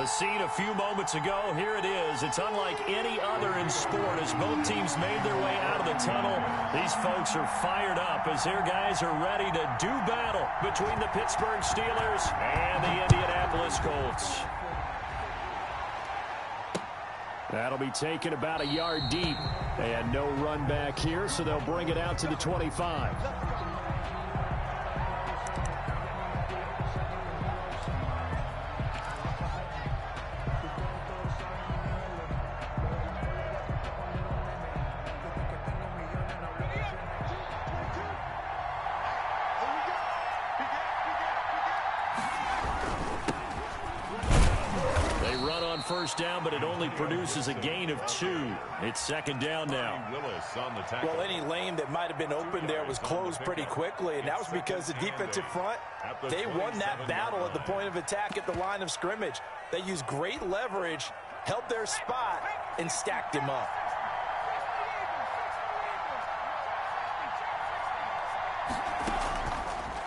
The scene a few moments ago, here it is. It's unlike any other in sport as both teams made their way out of the tunnel. These folks are fired up as their guys are ready to do battle between the Pittsburgh Steelers and the Indianapolis Colts. That'll be taken about a yard deep. And no run back here, so they'll bring it out to the 25. First down, but it only produces a gain of 2. It's second down now. Well, any lane that might have been open there was closed pretty quickly, and that was because the defensive front, they won that battle at the point of attack at the line of scrimmage. They used great leverage, held their spot, and stacked him up.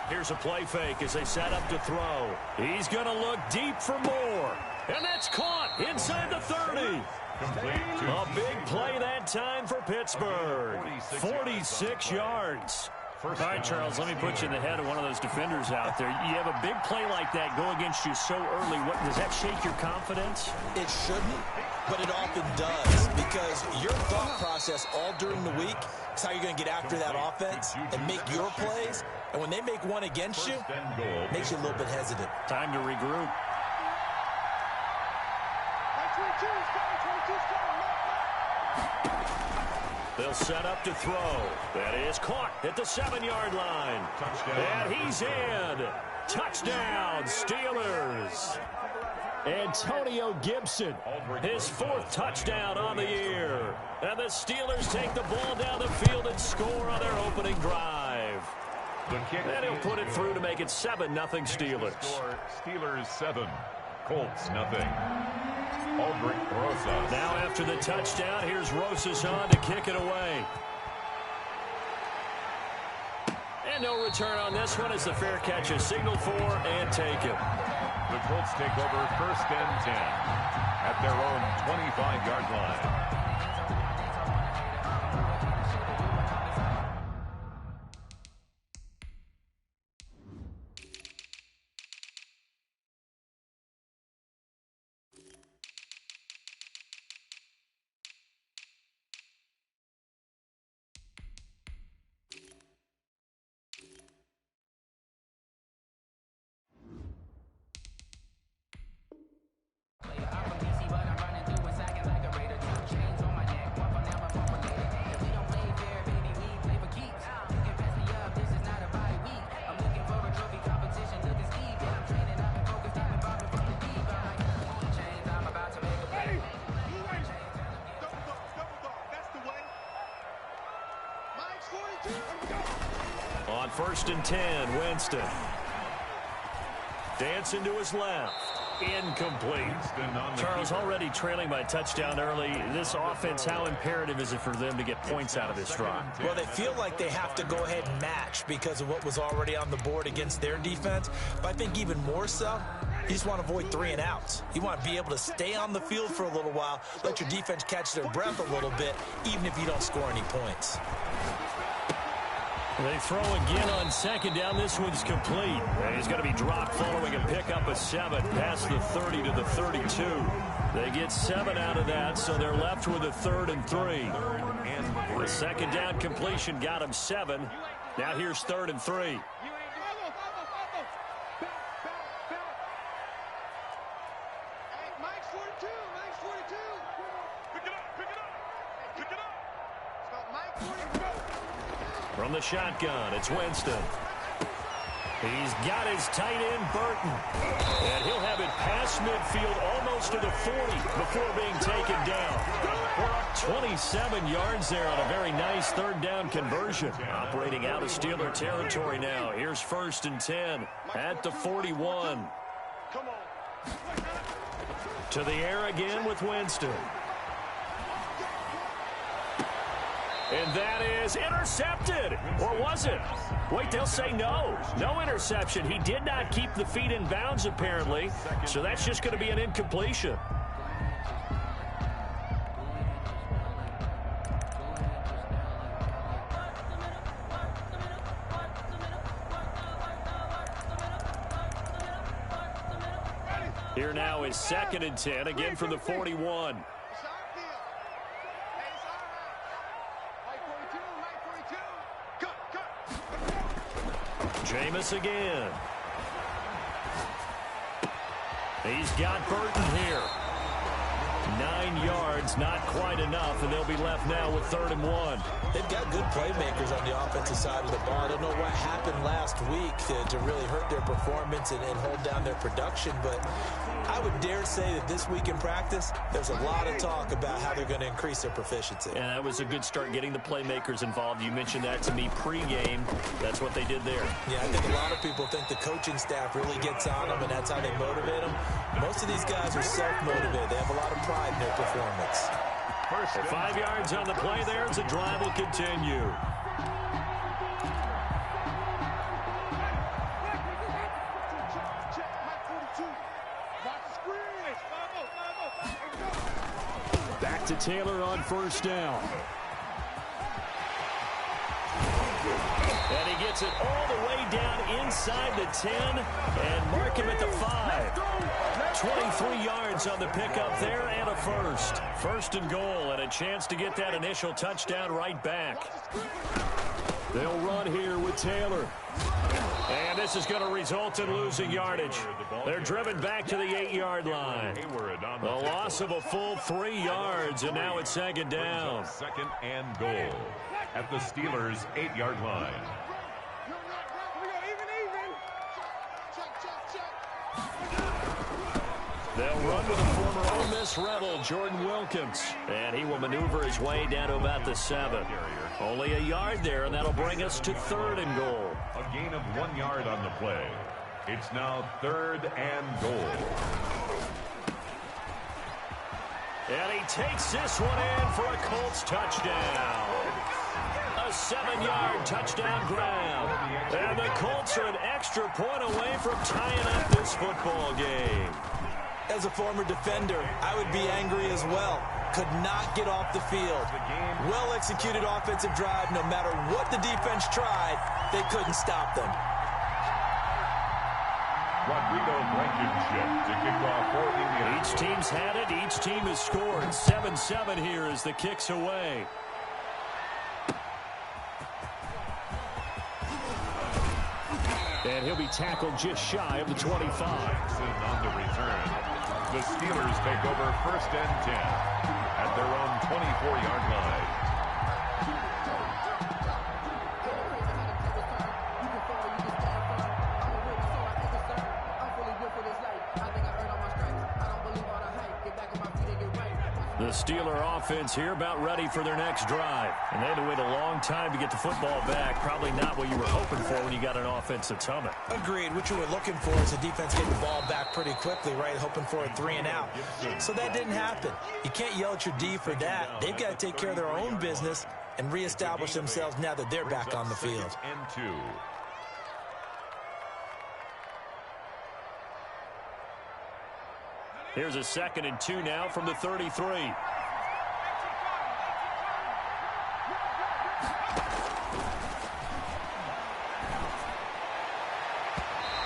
Here's a play fake as they set up to throw. He's going to look deep for more. And that's caught inside the 30. A big play that time for Pittsburgh. 46 yards. All right, Charles, let me put you in the head of one of those defenders out there. You have a big play like that go against you so early. Does that shake your confidence? It shouldn't, but it often does, because your thought process all during the week is how you're going to get after that offense and make your plays. And when they make one against you, it makes you a little bit hesitant. Time to regroup. They'll set up to throw. That is caught at the 7-yard line. And he's in. Touchdown, Steelers. Antonio Gibson, his 4th touchdown on the year. And the Steelers take the ball down the field and score on their opening drive. And he'll put it through to make it 7-0 Steelers. Steelers 7, Colts 0. Now after the touchdown, here's Rosas on to kick it away. And no return on this one as the fair catch is signaled for and taken. The Colts take over 1st and 10 at their own 25-yard line. On 1st and 10, Winston. Dancing to his left. Incomplete. Charles, already trailing by a touchdown early. This offense, how imperative is it for them to get points out of this drive? Well, they feel like they have to go ahead and match because of what was already on the board against their defense. But I think even more so, you just want to avoid 3 and outs. You want to be able to stay on the field for a little while, let your defense catch their breath a little bit, even if you don't score any points. They throw again on 2nd down. This one's complete. And he's going to be dropped following a pickup of 7 past the 30 to the 32. They get 7 out of that, so they're left with a 3rd and 3. The 2nd down completion got him 7. Now here's 3rd and 3. From the shotgun, it's Winston. He's got his tight end, Burton. And he'll have it past midfield almost to the 40 before being taken down. We're up 27 yards there on a very nice 3rd down conversion. Operating out of Steeler territory now. Here's 1st and 10 at the 41. To the air again with Winston. And that is intercepted. Or was it? Wait, they'll say no. No interception. He did not keep the feet in bounds, apparently. So that's just going to be an incompletion. Here now is 2nd and 10, again from the 41. Jameis again. He's got Burton here. 9 yards, not quite enough, and they'll be left now with 3rd and 1. They've got good playmakers on the offensive side of the ball. I don't know what happened last week to really hurt their performance and hold down their production, but I would dare say that this week in practice, there's a lot of talk about how they're going to increase their proficiency. And that was a good start, getting the playmakers involved. You mentioned that to me pregame. That's what they did there. Yeah, I think a lot of people think the coaching staff really gets on them, and that's how they motivate them. Most of these guys are self-motivated. They have a lot of pride in their performance. 5 yards on the play there as the drive will continue. Back to Taylor on 1st down. And he gets it all the way down inside the 10 and mark him at the 5. 23 yards on the pickup there and a first. 1st and goal and a chance to get that initial touchdown right back. They'll run here with Taylor. And this is going to result in losing yardage. They're driven back to the 8-yard line. The loss of a full 3 yards, and now it's 2nd down. 2nd and goal at the Steelers' 8-yard line. They'll run with the former Ole Miss Rebel, Jordan Wilkins. And he will maneuver his way down to about the 7. Only a yard there, and that'll bring us to 3rd and goal. A gain of 1 yard on the play. It's now 3rd and goal. And he takes this one in for a Colts touchdown. A 7-yard touchdown grab. And the Colts are an extra point away from tying up this football game. As a former defender, I would be angry as well. Could not get off the field. Well-executed offensive drive. No matter what the defense tried, they couldn't stop them. Rodrigo Blankenship to kick off for Indiana. Each team's had it. Each team has scored. 7-7 here as the kick's away. And he'll be tackled just shy of the 25. On the return. The Steelers take over 1st and 10 at their own 24-yard line. The Steeler offense here about ready for their next drive. And they had to wait a long time to get the football back. Probably not what you were hoping for when you got an offense that's humming. Agreed. What you were looking for is the defense getting the ball back pretty quickly, right? Hoping for a 3 and out. So that didn't happen. You can't yell at your D for that. They've got to take care of their own business and reestablish themselves now that they're back on the field. And 2. Here's a 2nd and 2 now from the 33.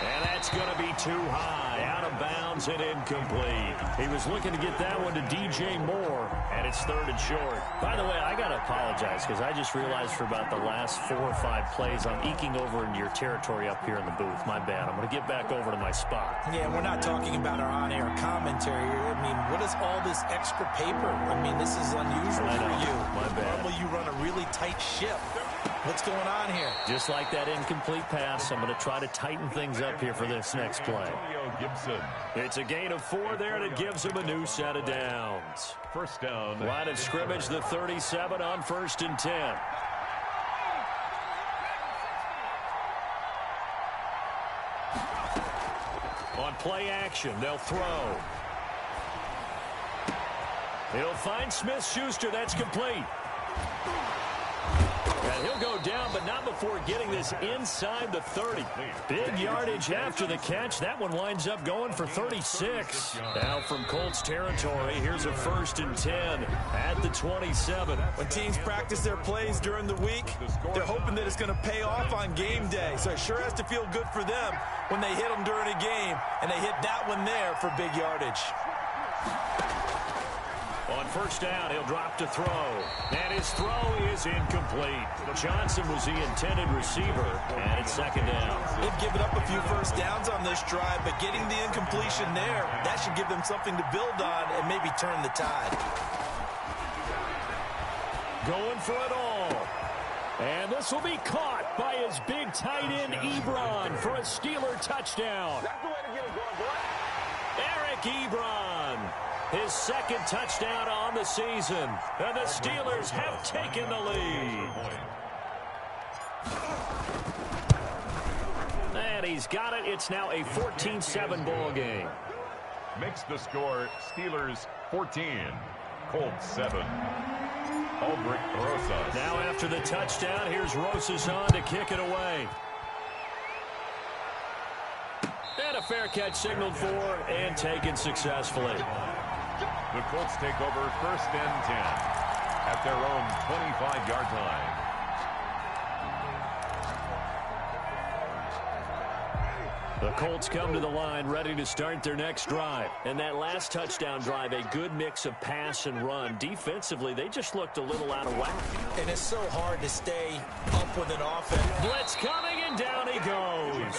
And that's going to be too high, out of bounds and incomplete. He was looking to get that one to DJ Moore, and it's 3rd and short. By the way, I got to apologize because I just realized for about the last 4 or 5 plays, I'm eking over into your territory up here in the booth. My bad. I'm going to get back over to my spot. Yeah, we're not talking about our on-air commentary here. I mean, what is all this extra paper? I mean, this is unusual for you. My bad. Normally you run a really tight ship. What's going on here? Just like that incomplete pass, I'm going to try to tighten things up here for this next play. It's a gain of 4 there, and it gives him a new set of downs. 1st down. Line of scrimmage, the 37 on 1st and 10. On play action, they'll throw. He'll find Smith-Schuster. That's complete. And he'll go down, but not before getting this inside the 30. Big yardage after the catch. That one winds up going for 36. Now from Colts territory, here's a 1st and 10 at the 27. When teams practice their plays during the week, they're hoping that it's going to pay off on game day. So it sure has to feel good for them when they hit them during a game, and they hit that one there for big yardage. On 1st down, he'll drop to throw. And his throw is incomplete. Johnson was the intended receiver, and it's 2nd down. They've given up a few 1st downs on this drive, but getting the incompletion there, that should give them something to build on and maybe turn the tide. Going for it all. And this will be caught by his big tight end, Ebron, for a Steeler touchdown. That's the way to get it going, boy. Eric Ebron, his 2nd touchdown on the season. And the Steelers have taken the lead. And he's got it. It's now a 14-7 ball game. Makes the score Steelers 14, Colts 7. Aldrich Rosas. Now after the touchdown, here's Rosas on to kick it away. And a fair catch signaled for and taken successfully. The Colts take over 1st and 10 at their own 25-yard line. The Colts come to the line ready to start their next drive. And that last touchdown drive, a good mix of pass and run. Defensively, they just looked a little out of whack. And it's so hard to stay up with an offense. Blitz coming, and down he goes.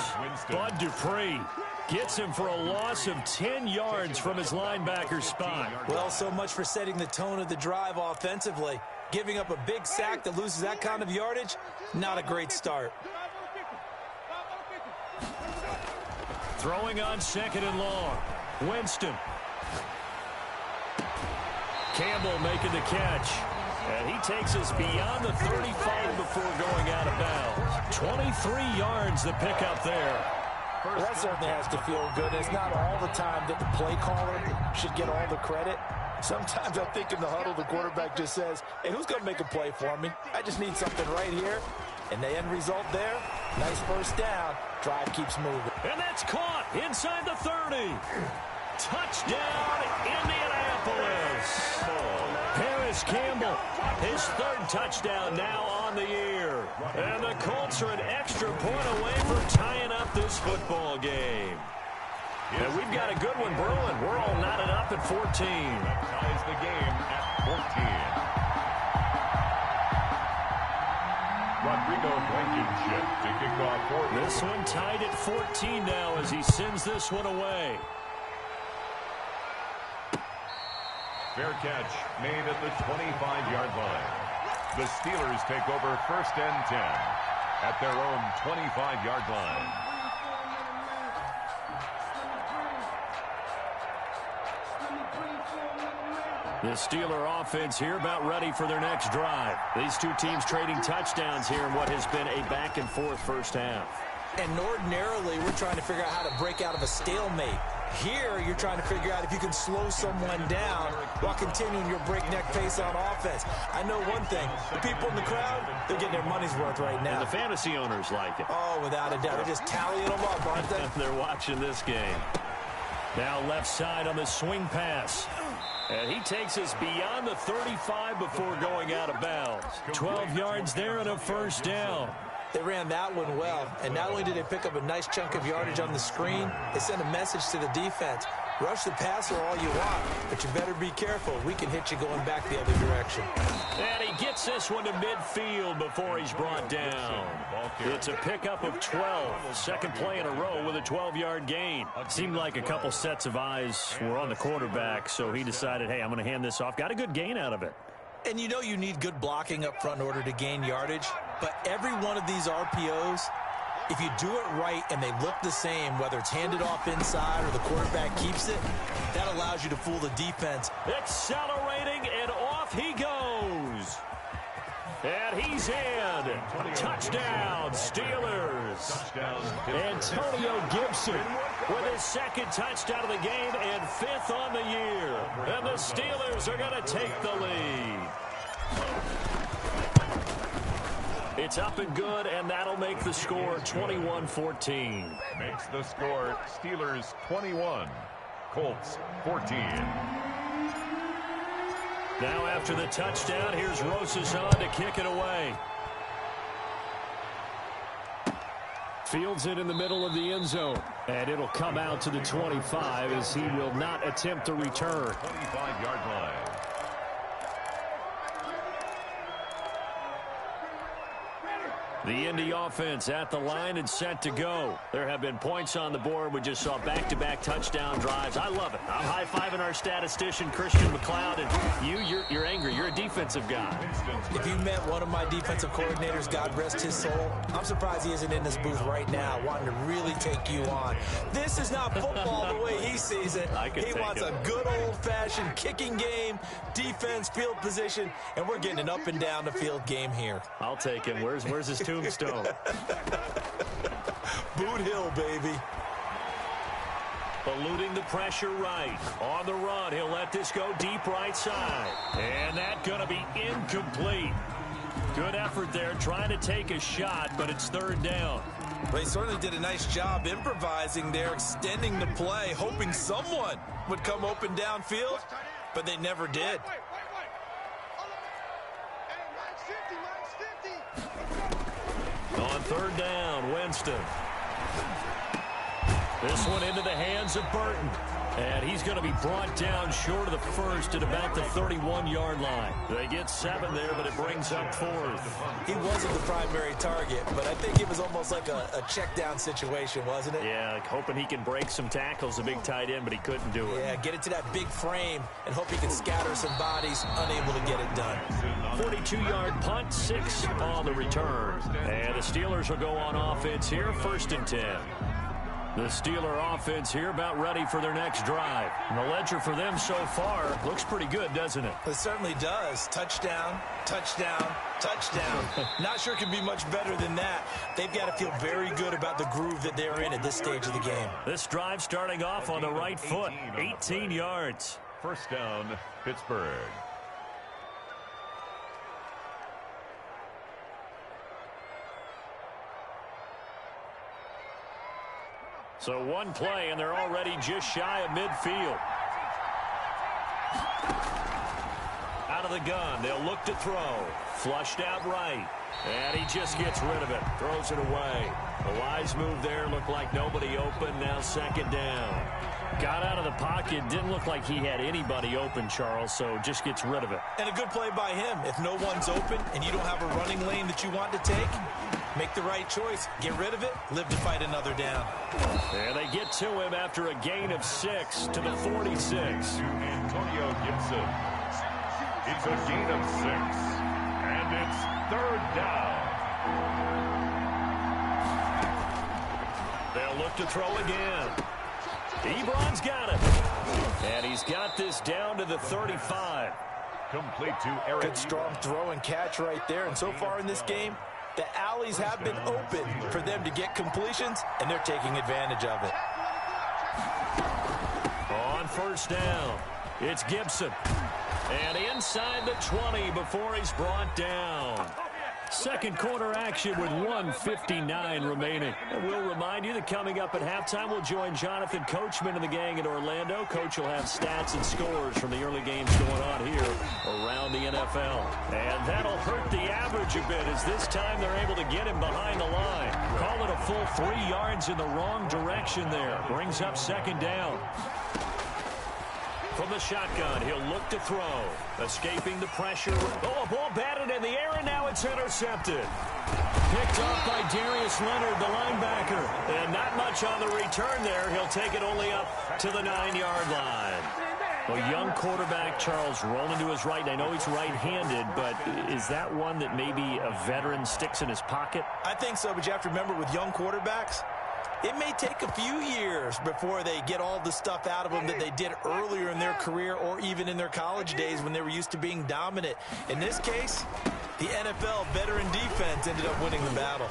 Bud Dupree gets him for a loss of 10 yards from his linebacker spot. Well, so much for setting the tone of the drive offensively. Giving up a big sack that loses that kind of yardage, not a great start. Throwing on 2nd and long. Winston. Campbell making the catch. And he takes us beyond the 35 before going out of bounds. 23 yards the pickup there. Well, that certainly has to feel good. It's not all the time that the play caller should get all the credit. Sometimes I think in the huddle, the quarterback just says, hey, who's going to make a play for me? I just need something right here. And the end result there, nice 1st down. Drive keeps moving. And that's caught inside the 30. Touchdown, Indianapolis. Paris Campbell, his 3rd touchdown now on the year. And the Colts are an extra point away from tying up this football game. And we've got a good one brewing. We're all knotted up at 14. Ties the game at 14. Rodrigo Blankenship to kick off for this one tied at 14 now as he sends this one away. Fair catch made at the 25-yard line. The Steelers take over 1st and 10 at their own 25-yard line. The Steeler offense here about ready for their next drive. These two teams trading touchdowns here in what has been a back-and-forth 1st half. And ordinarily, we're trying to figure out how to break out of a stalemate. Here, you're trying to figure out if you can slow someone down while continuing your breakneck pace on offense. I know one thing. The people in the crowd, they're getting their money's worth right now. And the fantasy owners like it. Oh, without a doubt. They're just tallying them up, aren't they? They're watching this game. Now left side on the swing pass. And he takes us beyond the 35 before going out of bounds. 12 yards there and a 1st down. They ran that one well, and not only did they pick up a nice chunk of yardage on the screen, they sent a message to the defense. Rush the passer all you want, but you better be careful. We can hit you going back the other direction. And he gets this one to midfield before he's brought down. It's a pickup of 12. 2nd play in a row with a 12-yard gain. Seemed like a couple sets of eyes were on the quarterback, so he decided, hey, I'm going to hand this off. Got a good gain out of it. And you know you need good blocking up front in order to gain yardage, but every one of these RPOs, if you do it right and they look the same, whether it's handed off inside or the quarterback keeps it, that allows you to fool the defense. Accelerating, and off he goes. And he's in. Touchdown, Steelers. Antonio Gibson with his 2nd touchdown of the game and 5th on the year. And the Steelers are going to take the lead. It's up and good, and that'll make the score 21-14. Makes the score Steelers 21, Colts 14. Now after the touchdown, here's Rosas on to kick it away. Fields it in the middle of the end zone. And it'll come out to the 25 as he will not attempt a return. 25-yard line. The Indy offense at the line and set to go. There have been points on the board. We just saw back-to-back touchdown drives. I love it. I'm high-fiving our statistician, Christian McLeod, and you're angry. You're a defensive guy. If you met one of my defensive coordinators, God rest his soul, I'm surprised he isn't in this booth right now wanting to really take you on. This is not football the way he sees it. He wants a good old-fashioned kicking game, defense, field position, and we're getting an up-and-down-the-field game here. I'll take him. Where's his tombstone? Boot Hill, baby. Eluding the pressure right. On the run, he'll let this go deep right side. And that's going to be incomplete. Good effort there, trying to take a shot, but it's third down. Well, he certainly did a nice job improvising there, extending the play, hoping someone would come open downfield, but they never did. On third down, Winston. This one into the hands of Burton. And he's going to be brought down short of the first at about the 31-yard line. They get 7 there, but it brings up fourth. He wasn't the primary target, but I think it was almost like a check-down situation, wasn't it? Yeah, like hoping he can break some tackles, a big tight end, but he couldn't do it. Yeah, get it to that big frame and hope he can scatter some bodies, unable to get it done. 42-yard punt, 6 on the return. And the Steelers will go on offense here, 1st and 10. The Steeler offense here about ready for their next drive. And the ledger for them so far looks pretty good, doesn't it? It certainly does. Touchdown, touchdown, touchdown. Not sure it can be much better than that. They've got to feel very good about the groove that they're in at this stage of the game. This drive starting off on the right foot, 18 yards. First down, Pittsburgh. So one play, and they're already just shy of midfield. Out of the gun, they'll look to throw. Flushed out right. And he just gets rid of it. Throws it away. A wise move there. Looked like nobody open. Now 2nd down. Got out of the pocket. Didn't look like he had anybody open, Charles, so just gets rid of it. And a good play by him. If no one's open and you don't have a running lane that you want to take, make the right choice. Get rid of it. Live to fight another down. And they get to him after a gain of 6 to the 46. Antonio Gibson. It's a gain of 6. And it's 3rd down. They'll look to throw again. Ebron's got it. And he's got this down to the 35. Complete to Eric. Good strong throw and catch right there. And so far in this game, the alleys have been open for them to get completions, and they're taking advantage of it. On 1st down, it's Gibson. And inside the 20 before he's brought down. Second quarter action with 1:59 remaining. And we'll remind you that coming up at halftime, we'll join Jonathan Coachman and the gang in Orlando. Coach will have stats and scores from the early games going on here around the NFL. And that'll hurt the average a bit as this time they're able to get him behind the line. Call it a full 3 yards in the wrong direction there. Brings up 2nd down. From the shotgun, he'll look to throw. Escaping the pressure. Oh, a ball batted in the air, and now it's intercepted. Picked off by Darius Leonard, the linebacker. And not much on the return there. He'll take it only up to the 9-yard line. Well, young quarterback Charles rolling to his right. And I know he's right-handed, but is that one that maybe a veteran sticks in his pocket? I think so, but you have to remember with young quarterbacks, it may take a few years before they get all the stuff out of them that they did earlier in their career or even in their college days when they were used to being dominant. In this case, the NFL veteran defense ended up winning the battle.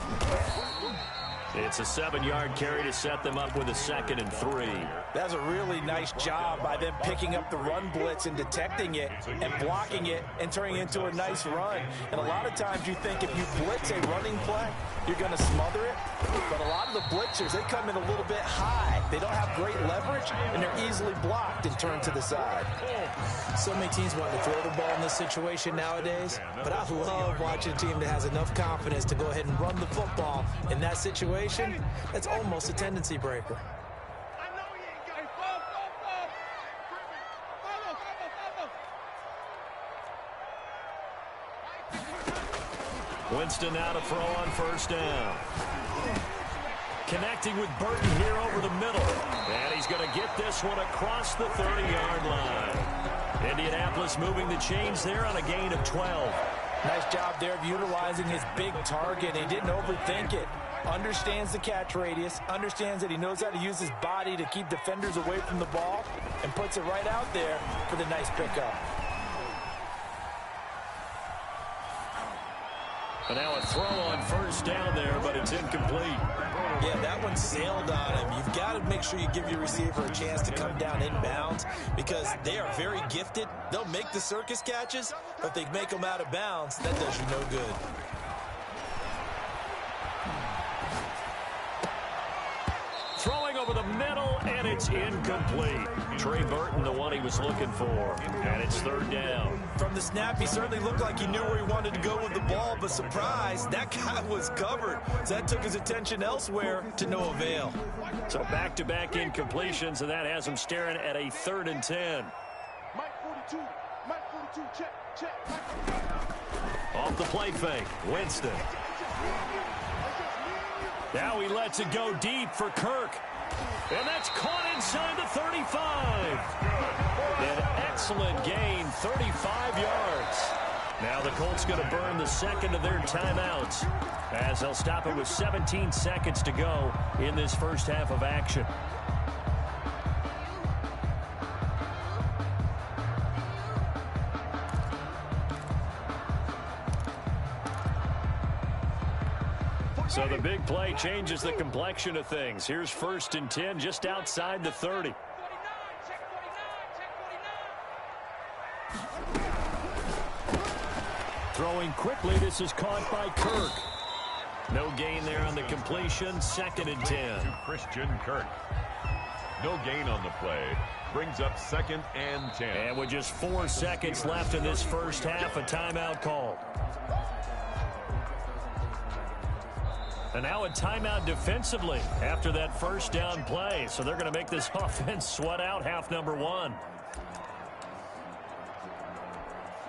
It's a 7-yard carry to set them up with a 2nd and 3. That's a really nice job by them picking up the run blitz and detecting it and blocking it and turning it into a nice run. And a lot of times you think if you blitz a running play, you're going to smother it. But a lot of the blitzers, they come in a little bit high. They don't have great leverage, and they're easily blocked and turned to the side. So many teams want to throw the ball in this situation nowadays, but I love watching a team that has enough confidence to go ahead and run the football. In that situation, that's almost a tendency breaker. Winston now to throw on 1st down. Connecting with Burton here over the middle. And he's going to get this one across the 30-yard line. Indianapolis moving the chains there on a gain of 12. Nice job there of utilizing his big target. He didn't overthink it. Understands the catch radius, understands that he knows how to use his body to keep defenders away from the ball, and puts it right out there for the nice pickup. And now a throw on 1st down there, but it's incomplete. Yeah, that one sailed on him. You've got to make sure you give your receiver a chance to come down inbounds because they are very gifted. They'll make the circus catches, but if they make them out of bounds, that does you no good. Throwing over the middle, and it's incomplete. Trey Burton, the one he was looking for. And it's 3rd down. From the snap, he certainly looked like he knew where he wanted to go with the ball, but surprise, that guy was covered. So that took his attention elsewhere to no avail. So back-to-back incompletions, and that has him staring at a 3rd and 10. Off the play fake, Winston. Now he lets it go deep for Kirk. And that's caught inside the 35. An excellent gain, 35 yards. Now the Colts going to burn the 2nd of their timeouts as they'll stop it with 17 seconds to go in this first half of action. So the big play changes the complexion of things. Here's 1st and 10 just outside the 30. Throwing quickly, this is caught by Kirk. No gain there on the completion, 2nd and 10. To Christian Kirk. No gain on the play. Brings up 2nd and 10. And with just 4 seconds left in this first half, a timeout called. And now a timeout defensively after that 1st down play. So they're going to make this offense sweat out half number 1.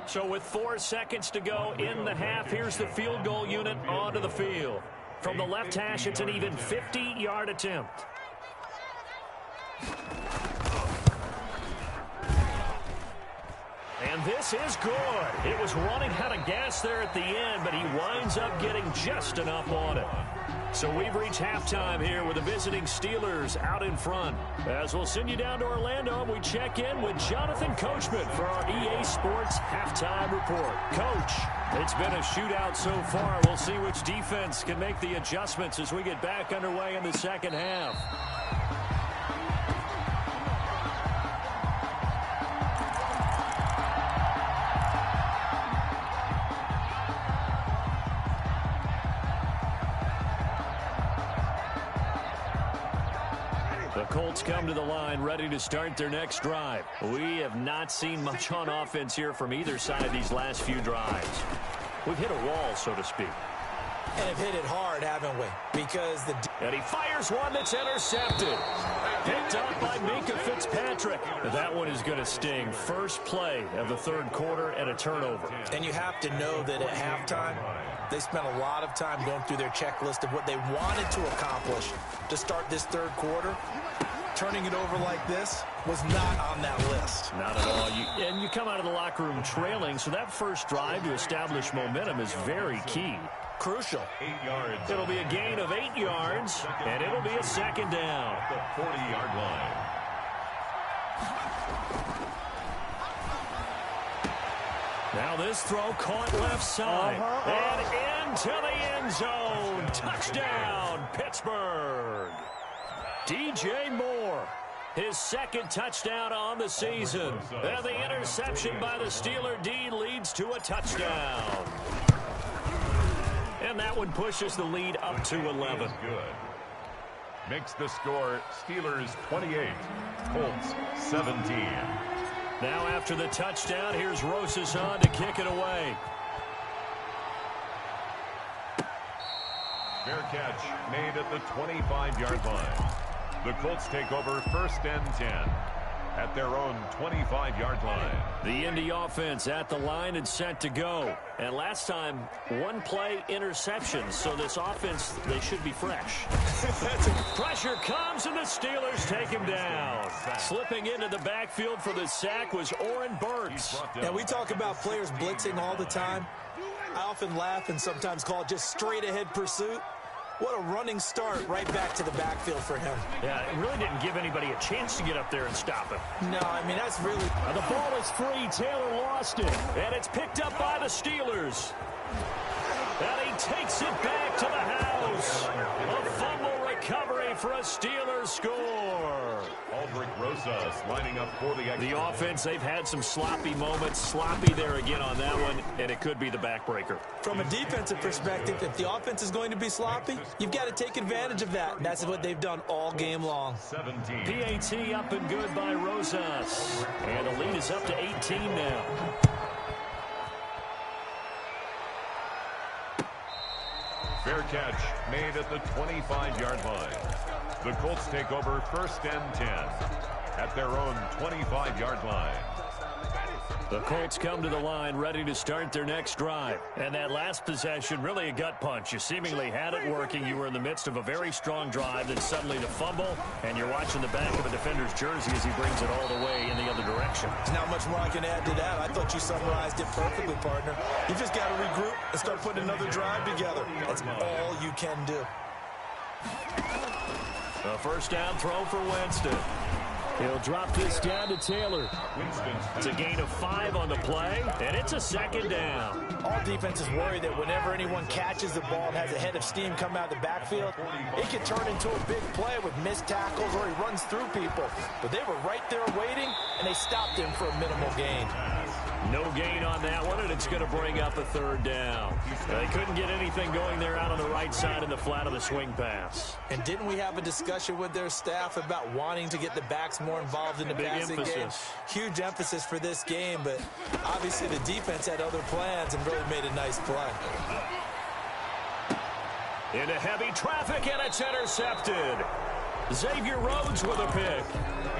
So with 4 seconds to go in the half, here's the field goal unit onto the field. From the left hash, it's an even 50-yard attempt. And this is good. It was running out of gas there at the end, but he winds up getting just enough on it. So we've reached halftime here with the visiting Steelers out in front. As we'll send you down to Orlando, and we check in with Jonathan Coachman for our EA Sports Halftime Report. Coach, it's been a shootout so far. We'll see which defense can make the adjustments as we get back underway in the second half. The Colts come to the line ready to start their next drive. We have not seen much on offense here from either side these last few drives. We've hit a wall, so to speak. And have hit it hard, haven't we? Because and he fires one that's intercepted. Picked up by Minkah Fitzpatrick. That one is going to sting. First play of the 3rd quarter and a turnover. And you have to know that at halftime, they spent a lot of time going through their checklist of what they wanted to accomplish to start this 3rd quarter. Turning it over like this was not on that list. Not at all. And you come out of the locker room trailing, so that first drive to establish momentum is very key. Crucial. 8 yards. It'll be a gain of 8 yards, and it'll be a 2nd down. The 40-yard line. Now this throw caught left side. And into the end zone. Touchdown, Pittsburgh. DJ Moore, his second touchdown on the season. And the interception by the Steeler D leads to a touchdown. And that one pushes the lead up to 11. Good. Makes the score Steelers 28, Colts 17. Now after the touchdown, here's Rosas on to kick it away. Fair catch made at the 25-yard line. The Colts take over 1st and 10 at their own 25-yard line. The Indy offense at the line and set to go. And last time, one play interception. So this offense, they should be fresh. Pressure comes and the Steelers take him down. Slipping into the backfield for the sack was Oren Burks. Now we talk about players blitzing all the time. I often laugh and sometimes call it just straight ahead pursuit. What a running start right back to the backfield for him. Yeah, it really didn't give anybody a chance to get up there and stop him. No, I mean, that's really... The ball is free. Taylor lost it. And it's picked up by the Steelers. And he takes it back to the house. A fumble recovery for a Steelers score. Aldrich Rosas lining up for the extra. The offense, they've had some sloppy moments. Sloppy there again on that one, and it could be the backbreaker. From a defensive perspective, if the offense is going to be sloppy, you've got to take advantage of that. And that's what they've done all game long. 17. PAT up and good by Rosas. And the lead is up to 18 now. Fair catch made at the 25-yard line. The Colts take over 1st and 10 at their own 25-yard line. The Colts come to the line ready to start their next drive. And that last possession, really a gut punch. You seemingly had it working. You were in the midst of a very strong drive, then suddenly to fumble, and you're watching the back of a defender's jersey as he brings it all the way in the other direction. There's not much more I can add to that. I thought you summarized it perfectly, partner. You just got to regroup and start putting another drive together. That's all you can do. A first down throw for Winston. He'll drop this down to Taylor. It's a gain of 5 on the play, and it's a second down. All defenses worry that whenever anyone catches the ball and has a head of steam come out of the backfield, it can turn into a big play with missed tackles or he runs through people. But they were right there waiting, and they stopped him for a minimal gain. No gain on that one, and it's going to bring up a third down. They couldn't get anything going there out on the right side in the flat of the swing pass. And didn't we have a discussion with their staff about wanting to get the backs more involved in the passing game? Huge emphasis for this game, but obviously the defense had other plans and really made a nice play. Into heavy traffic, and it's intercepted. Xavier Rhodes with a pick.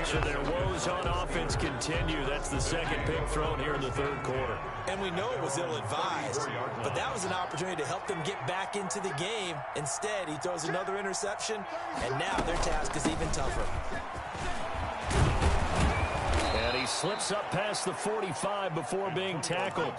So their woes on offense continue. That's the second pick thrown here in the third quarter. And we know it was ill-advised, but that was an opportunity to help them get back into the game. Instead, he throws another interception, and now their task is even tougher. And he slips up past the 45 before being tackled.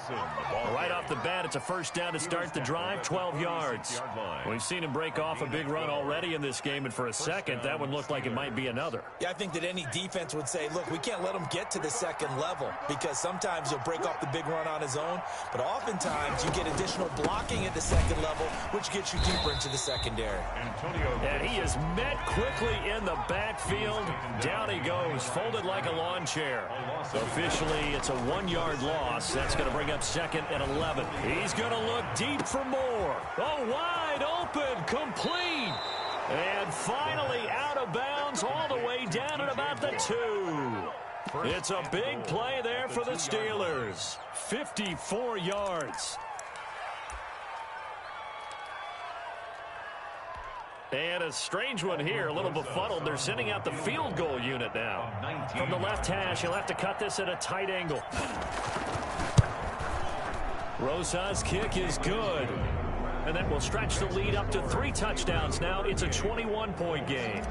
Right off the bat, it's a first down to start the drive, 12 yards. We've seen him break off a big run already in this game, and for a second, that one looked like it might be another. Yeah, I think that any defense would say, look, we can't let him get to the second level because sometimes he'll break off the big run on his own, but oftentimes you get additional blocking at the second level, which gets you deeper into the secondary. And he is met quickly in the backfield. Down he goes, folded like a lawn chair. Officially, it's a 1-yard loss. That's going to bring up second and 11. He's going to look deep for more. Oh, wide open, complete. And finally out of bounds all the way down at about the 2. It's a big play there for the Steelers. 54 yards. And a strange one here, a little befuddled. They're sending out the field goal unit now. From the left hash, he'll have to cut this at a tight angle. Rosas' kick is good. And that will stretch the lead up to 3 touchdowns now. It's a 21-point game.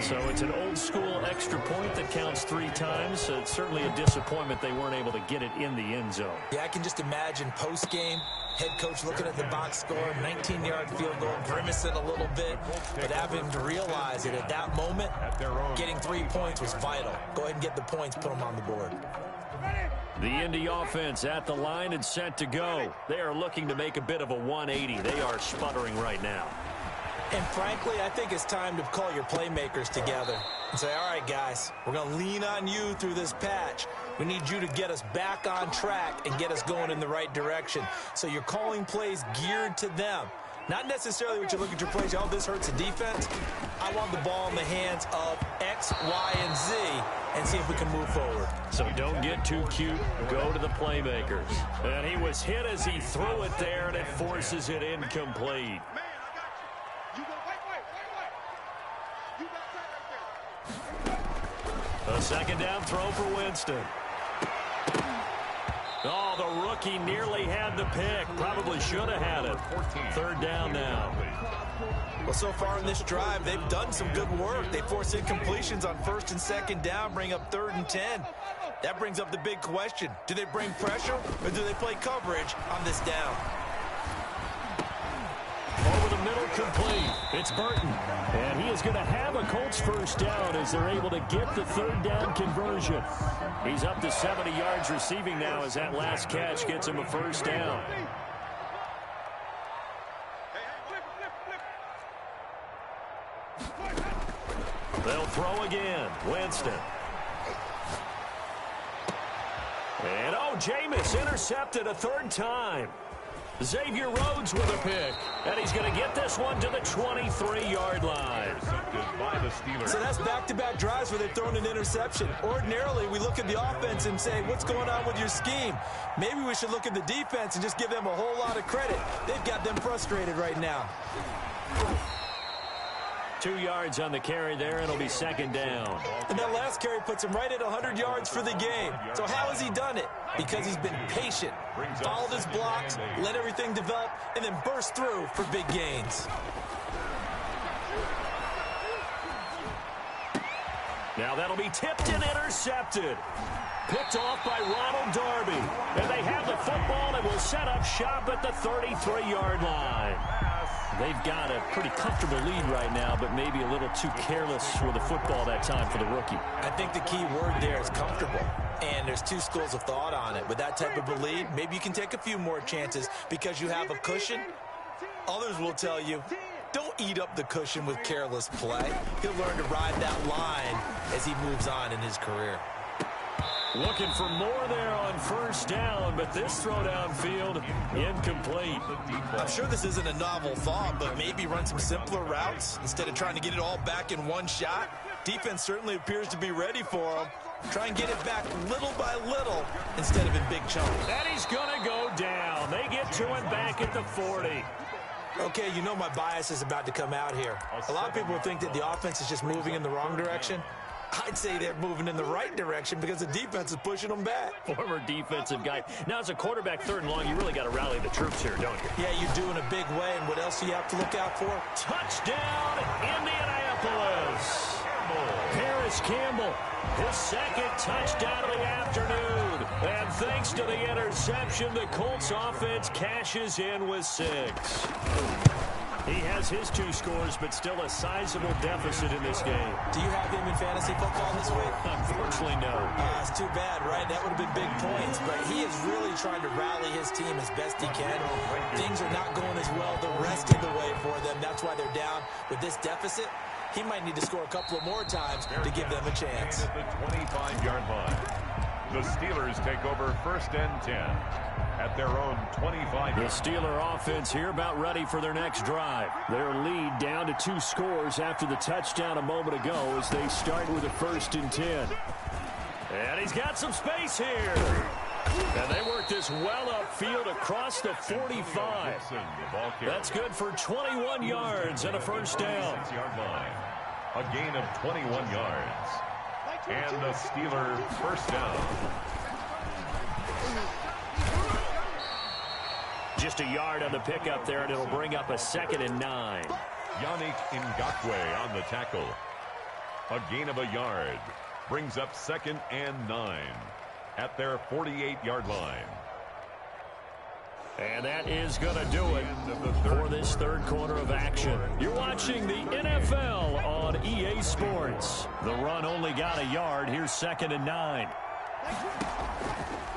So it's an old-school extra point that counts 3 times. So it's certainly a disappointment they weren't able to get it in the end zone. Yeah, I can just imagine post-game, head coach looking at the box score, 19-yard field goal, grimacing a little bit, but having to realize that at that moment, getting 3 points was vital. Go ahead and get the points, put them on the board. The Indy offense at the line and set to go. They are looking to make a bit of a 180. They are sputtering right now. And frankly, I think it's time to call your playmakers together and say, all right, guys, we're going to lean on you through this patch. We need you to get us back on track and get us going in the right direction. So you're calling plays geared to them. Not necessarily what you look at your plays, oh, this hurts the defense. I want the ball in the hands of X, Y, and Z and see if we can move forward. So don't get too cute. Go to the playmakers. And he was hit as he threw it there, and it forces it incomplete. A second down throw for Winston. Oh, the rookie nearly had the pick. Probably should have had it. Third down now. Well, so far in this drive, they've done some good work. They force incompletions on first and second down, bring up 3rd and 10. That brings up the big question. Do they bring pressure or do they play coverage on this down? Over the middle, complete. It's Burton. And he is going to have a Colts first down as they're able to get the third down conversion. He's up to 70 yards receiving now as that last catch gets him a first down. They'll throw again. Winston. And, oh, Jameis intercepted a third time. Xavier Rhodes with a pick. And he's going to get this one to the 23-yard line. So that's back-to-back drives where they've thrown an interception. Ordinarily, we look at the offense and say, what's going on with your scheme? Maybe we should look at the defense and just give them a whole lot of credit. They've got them frustrated right now. 2 yards on the carry there, and it'll be second down. And that last carry puts him right at 100 yards for the game. So how has he done it? Because he's been patient, followed his blocks, let everything develop, and then burst through for big gains. Now that'll be tipped and intercepted. Picked off by Ronald Darby. And they have the football and will set up shop at the 33-yard line. They've got a pretty comfortable lead right now, but maybe a little too careless with the football that time for the rookie. I think the key word there is comfortable. And there's two schools of thought on it. With that type of a lead, maybe you can take a few more chances because you have a cushion. Others will tell you, don't eat up the cushion with careless play. He'll learn to ride that line as he moves on in his career. Looking for more there on first down, but this throw downfield, incomplete. I'm sure this isn't a novel thought, but maybe run some simpler routes instead of trying to get it all back in one shot. Defense certainly appears to be ready for him. Try and get it back little by little instead of in big chunks. And he's going to go down. They get to him back at the 40. Okay, you know my bias is about to come out here. A lot of people think that the offense is just moving in the wrong direction. I'd say they're moving in the right direction because the defense is pushing them back. Former defensive guy. Now, as a quarterback, 3rd and long, you really got to rally the troops here, don't you? Yeah, you do in a big way. And what else do you have to look out for? Touchdown, Indianapolis. Harris Campbell, his second touchdown of the afternoon. And thanks to the interception, the Colts offense cashes in with 6. He has his 2 scores, but still a sizable deficit in this game. Do you have him in fantasy football this week? Unfortunately, no. It's too bad, right? That would have been big points. But he is really trying to rally his team as best he can. Things are not going as well the rest of the way for them. That's why they're down with this deficit. He might need to score a couple of more times to give them a chance. At the 25-yard line, the Steelers take over 1st and 10. At their own 25. The Steeler offense here about ready for their next drive. Their lead down to 2 scores after the touchdown a moment ago as they start with a 1st and 10. And he's got some space here. And they work this well upfield across the 45. That's good for 21 yards and a first down. A gain of 21 yards. And the Steeler first down. Just a yard on the pickup there, and it'll bring up a 2nd and 9. Yannick Ngakoue on the tackle. A gain of a yard. Brings up 2nd and 9 at their 48-yard line. And that is going to do it for this 3rd quarter of action. You're watching the NFL on EA Sports. The run only got a yard. Here's 2nd and 9.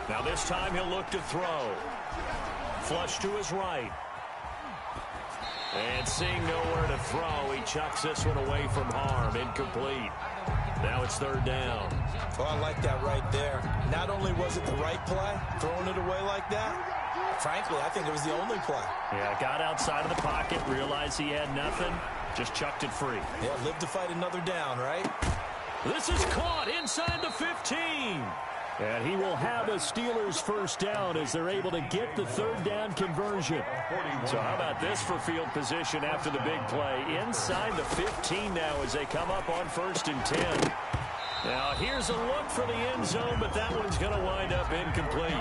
Now Now this time he'll look to throw. Flush to his right. And seeing nowhere to throw, he chucks this one away from harm. Incomplete. Now it's third down. Oh, I like that right there. Not only was it the right play, throwing it away like that, frankly, I think it was the only play. Yeah, got outside of the pocket, realized he had nothing, just chucked it free. Yeah, live to fight another down, right? This is caught inside the 15. And he will have a Steelers first down as they're able to get the third down conversion. So how about this for field position after the big play? Inside the 15 now as they come up on 1st and 10. Now here's a look for the end zone, but that one's going to wind up incomplete.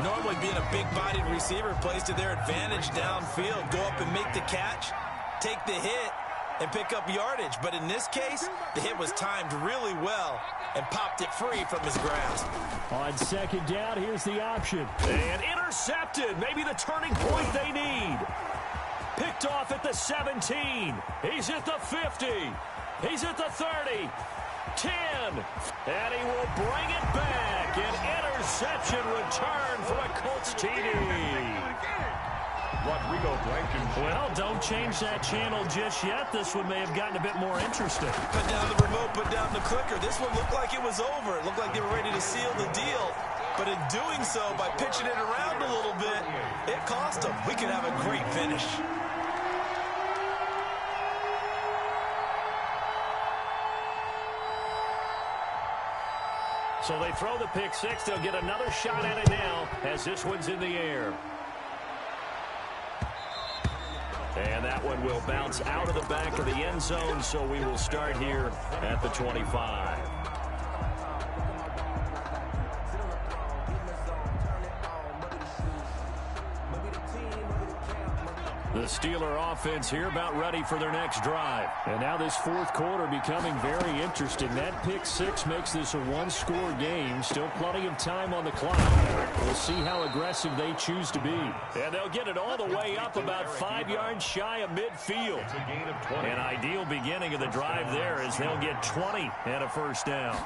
Normally being a big-bodied receiver plays to their advantage downfield. Go up and make the catch, take the hit, and pick up yardage. But in this case, the hit was timed really well and popped it free from his grasp. On second down, here's the option. And intercepted. Maybe the turning point they need. Picked off at the 17. He's at the 50. He's at the 30. 10. And he will bring it back. An interception return for a Colts TD. Rodrigo Blankenship. Well, don't change that channel just yet. This one may have gotten a bit more interesting. Put down the remote, put down the clicker. This one looked like it was over. It looked like they were ready to seal the deal. But in doing so, by pitching it around a little bit, it cost them. We could have a great finish. So they throw the pick six. They'll get another shot at it now as this one's in the air. And that one will bounce out of the back of the end zone, so we will start here at the 25. The Steeler offense here about ready for their next drive. And now this fourth quarter becoming very interesting. That pick six makes this a one-score game. Still plenty of time on the clock. We'll see how aggressive they choose to be. And they'll get it all the way up about 5 yards shy of midfield. An ideal beginning of the drive there as they'll get 20 and a first down.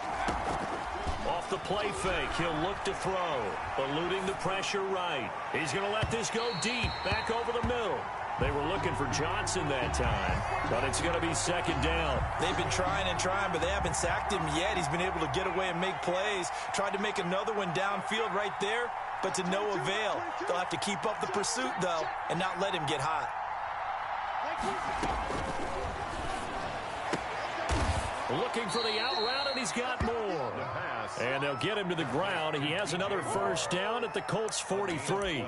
Off the play fake, he'll look to throw. Eluding the pressure right. He's going to let this go deep, back over the middle. They were looking for Johnson that time, but it's going to be second down. They've been trying and trying, but they haven't sacked him yet. He's been able to get away and make plays. Tried to make another one downfield right there, but to no avail. They'll have to keep up the pursuit, though, and not let him get hot. Looking for the out route, and he's got more. And they'll get him to the ground. He has another first down at the Colts 43.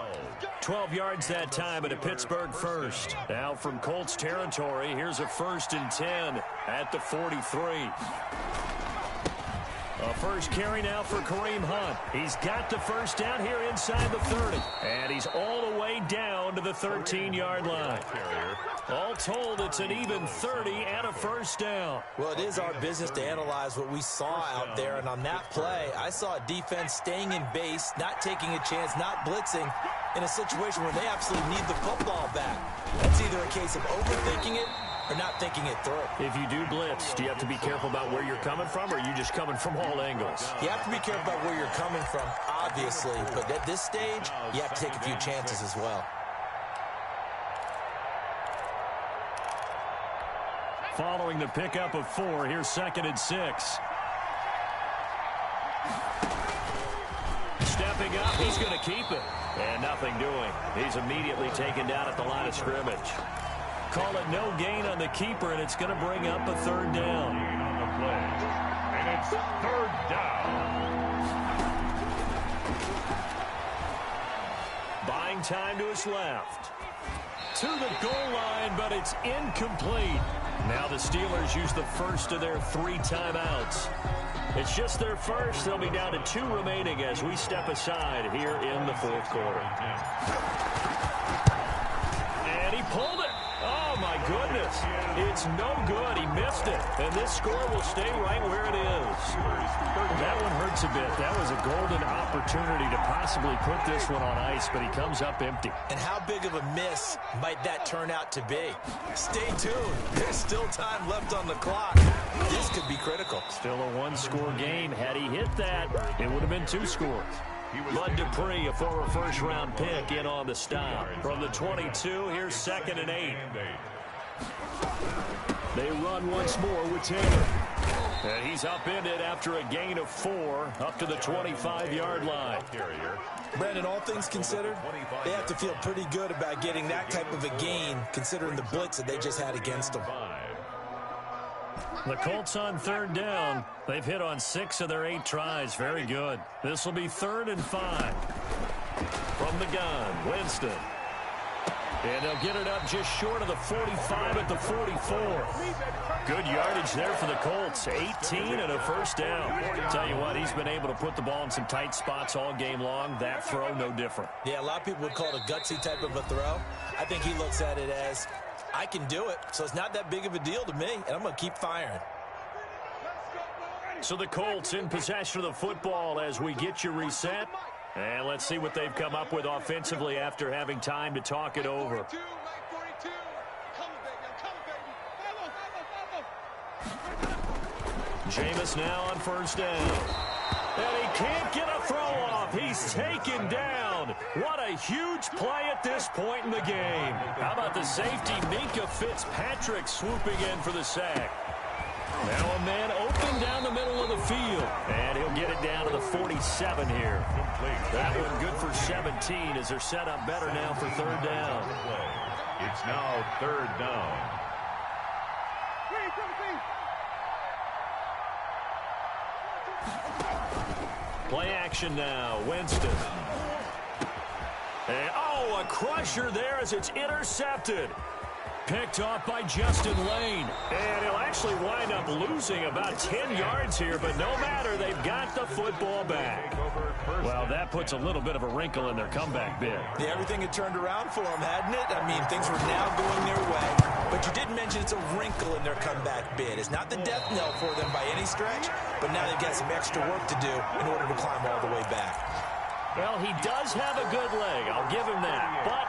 12 yards that time at a Pittsburgh first. Now from Colts territory, here's a 1st and 10 at the 43. A first carry now for Kareem Hunt. He's got the first down here inside the 30. And he's all the way down to the 13-yard line. All told, it's an even 30 and a first down. Well, it is our business to analyze what we saw out there. And on that play, I saw a defense staying in base, not taking a chance, not blitzing, in a situation where they absolutely need the football back. That's either a case of overthinking it or not thinking it through. If you do blitz, do you have to be careful about where you're coming from, or are you just coming from all angles? You have to be careful about where you're coming from, obviously. But at this stage, you have to take a few chances as well. Following the pickup of 4, here's 2nd and 6. Stepping up, he's going to keep it. And nothing doing. He's immediately taken down at the line of scrimmage. Call it no gain on the keeper, and it's going to bring up a 3rd down. On the play. And it's 3rd down. Buying time to his left. To the goal line, but it's incomplete. Now the Steelers use the first of their 3 timeouts. It's just their first. They'll be down to 2 remaining as we step aside here in the 4th quarter. And he pulled it. Oh, my goodness. It's no good. He missed it. And this score will stay right where it is. That one hurts a bit. That was a golden opportunity to possibly put this one on ice, but he comes up empty. And how big of a miss might that turn out to be? Stay tuned. There's still time left on the clock. This could be critical. Still a 1-score game. Had he hit that, it would have been 2 scores. Bud Dupree, a former first-round pick, in on the stop. From the 22, here's 2nd and 8. They run once more with Taylor. And he's upended after a gain of 4 up to the 25-yard line. Brandon, all things considered, they have to feel pretty good about getting that type of a gain considering the blitz that they just had against them. The Colts on 3rd down. They've hit on 6 of their 8 tries. Very good. This will be 3rd and 5. From the gun, Winston. And they'll get it up just short of the 45 at the 44. Good yardage there for the Colts. 18 and a first down. Tell you what, he's been able to put the ball in some tight spots all game long. That throw, no different. Yeah, a lot of people would call it a gutsy type of a throw. I think he looks at it as, I can do it, so it's not that big of a deal to me, and I'm going to keep firing. So the Colts in possession of the football as we get you reset. And let's see what they've come up with offensively after having time to talk it over. Jameis now on 1st down. And he can't get a throw off. He's taken down. What a huge play at this point in the game. How about the safety, Minka Fitzpatrick, swooping in for the sack. Now a man open down the middle of the field. And he'll get it down to the 47 here. That one good for 17 as they're set up better now for 3rd down. It's now 3rd down. Play action now. Winston. And, a crusher there as it's intercepted. Picked off by Justin Lane. And he'll actually wind up losing about 10 yards here, but no matter, they've got the football back. Well, that puts a little bit of a wrinkle in their comeback bid. Yeah, everything had turned around for them, hadn't it? I mean, things were now going their way. But you did mention it's a wrinkle in their comeback bid. It's not the death knell for them by any stretch, but now they've got some extra work to do in order to climb all the way back. Well, he does have a good leg. I'll give him that. But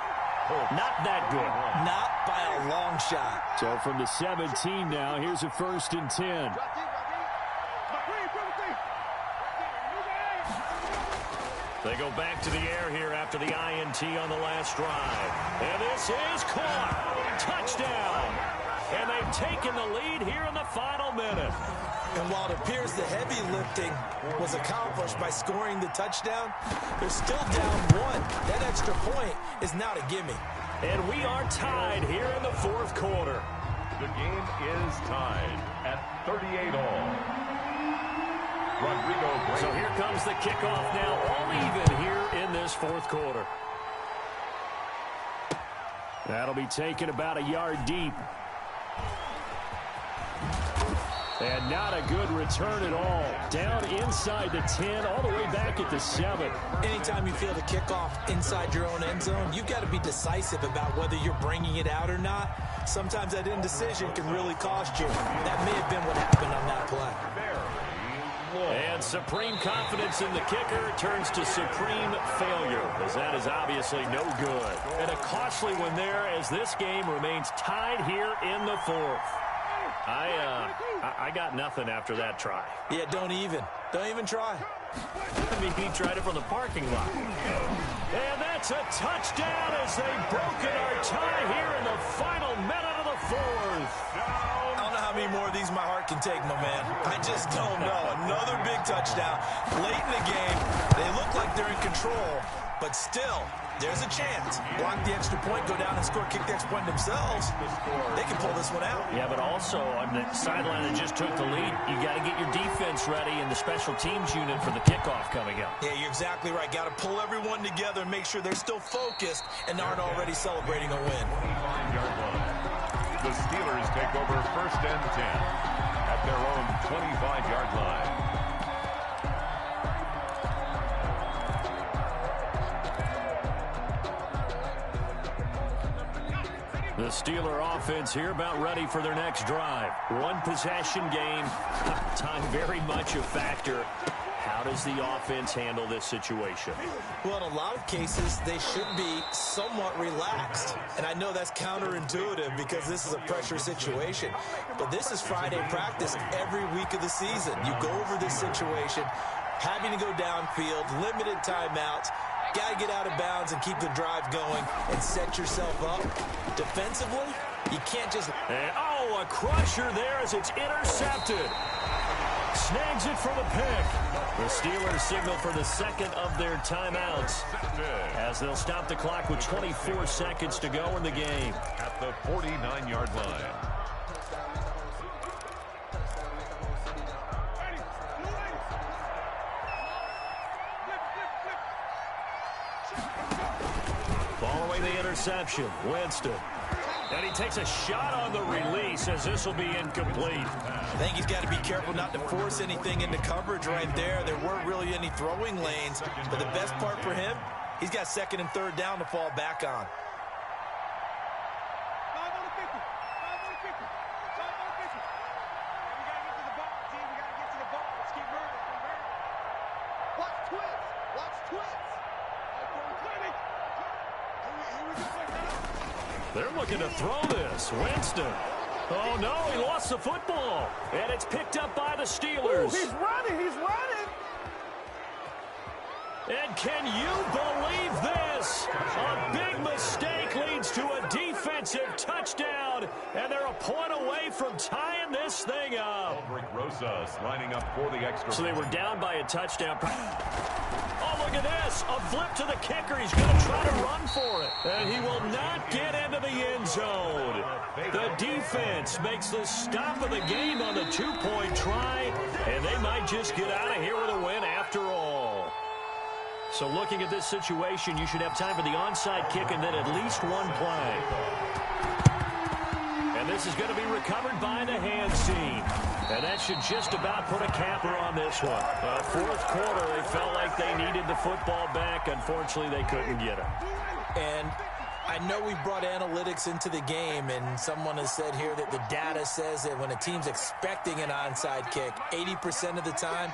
not that good. Not by a long shot. So from the 17 now, here's a 1st and 10. They go back to the air here after the INT on the last drive. And this is caught. Touchdown. And they've taken the lead here in the final minute. And while it appears the heavy lifting was accomplished by scoring the touchdown, they're still down 1. That extra point is not a gimme. And we are tied here in the 4th quarter. The game is tied at 38 all. Rodrigo. So here comes the kickoff now, all even here in this 4th quarter. That'll be taken about a yard deep. And not a good return at all. Down inside the 10, all the way back at the 7. Anytime you feel the kickoff inside your own end zone, you've got to be decisive about whether you're bringing it out or not. Sometimes that indecision can really cost you. That may have been what happened on that play. And supreme confidence in the kicker turns to supreme failure, as that is obviously no good. And a costly one there as this game remains tied here in the 4th. I got nothing after that try. Yeah, don't even try. I mean, he tried it from the parking lot. And that's a touchdown as they've broken our tie here in the final minute of the 4th. I don't know how many more of these my heart can take, my man. I just don't know. Another big touchdown. Late in the game, they look like they're in control, but still, there's a chance. Block the extra point, go down and score, kick the extra point themselves. They can pull this one out. Yeah, but also on the sideline that just took the lead, you got to get your defense ready and the special teams unit for the kickoff coming up. Yeah, you're exactly right. Got to pull everyone together and make sure they're still focused and aren't already celebrating a win. The Steelers take over 1st and 10 at their own 25-yard line. The Steeler offense here about ready for their next drive. One possession game. Time very much a factor. How does the offense handle this situation? Well, in a lot of cases, they should be somewhat relaxed. And I know that's counterintuitive because this is a pressure situation. But this is Friday practice every week of the season. You go over this situation. having to go downfield, limited timeouts, got to get out of bounds and keep the drive going and set yourself up. Defensively, you can't just... a crusher there as it's intercepted. Snags it for the pick. The Steelers signal for the second of their timeouts as they'll stop the clock with 24 seconds to go in the game. At the 49-yard line. Following the interception, Winston. And he takes a shot on the release as this will be incomplete. I think he's got to be careful not to force anything into coverage right there. There weren't really any throwing lanes. But the best part for him, he's got second and third down to fall back on. They're looking to throw this. Winston. Oh, no, he lost the football. And it's picked up by the Steelers. Ooh, he's running. He's running. And can you believe this? A big mistake leads to a defensive touchdown. And they're a point away from tying this thing up. Rosas lining up for the extra. So they were down by a touchdown. Oh, look at this. A flip to the kicker. He's going to try to run for it. And he will not get into the end zone. The defense makes the stop of the game on the two-point try. And they might just get out of here with a win after all. So looking at this situation, you should have time for the onside kick and then at least one play. And this is going to be recovered by the hands team. And that should just about put a capper on this one. Fourth quarter, they felt like they needed the football back. Unfortunately, they couldn't get it. And I know we've brought analytics into the game, and someone has said here that the data says that when a team's expecting an onside kick, 80% of the time,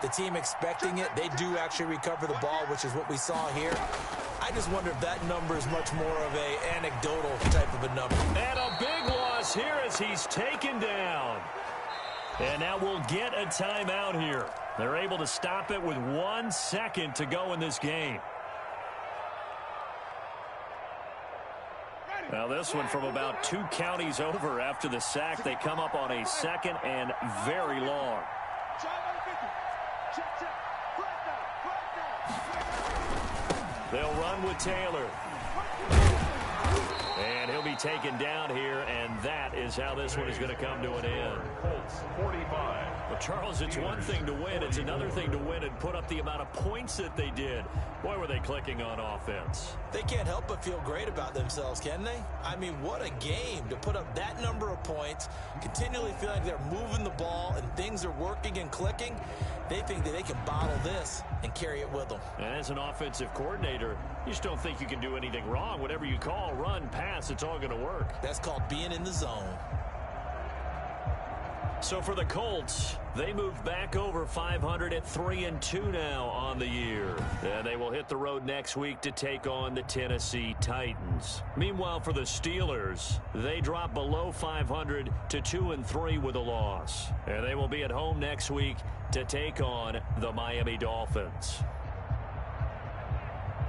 the team expecting it, they do actually recover the ball, which is what we saw here. I just wonder if that number is much more of an anecdotal type of a number. And a big loss here as he's taken down. And now we'll get a timeout here. They're able to stop it with 1 second to go in this game. Now this one from about 2 counties over after the sack. They come up on a second and very long. They'll run with Taylor. And he'll be taken down here, and that is how this one is going to come to an end. Colts 45. Well, Charles, it's one thing to win. It's another thing to win and put up the amount of points that they did. Boy, were they clicking on offense. They can't help but feel great about themselves, can they? I mean, what a game to put up that number of points, continually feeling like they're moving the ball and things are working and clicking. They think that they can bottle this and carry it with them. And as an offensive coordinator, you just don't think you can do anything wrong. Whatever you call, run, pass, it's all going to work. That's called being in the zone. So for the Colts, they move back over 500 at 3-2 now on the year. And they will hit the road next week to take on the Tennessee Titans. Meanwhile, for the Steelers, they drop below 500 to 2-3 with a loss. And they will be at home next week to take on the Miami Dolphins.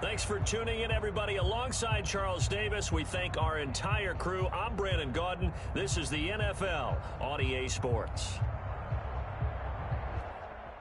Thanks for tuning in, everybody. Alongside Charles Davis, we thank our entire crew. I'm Brandon Gaudin. This is the NFL on EA Sports.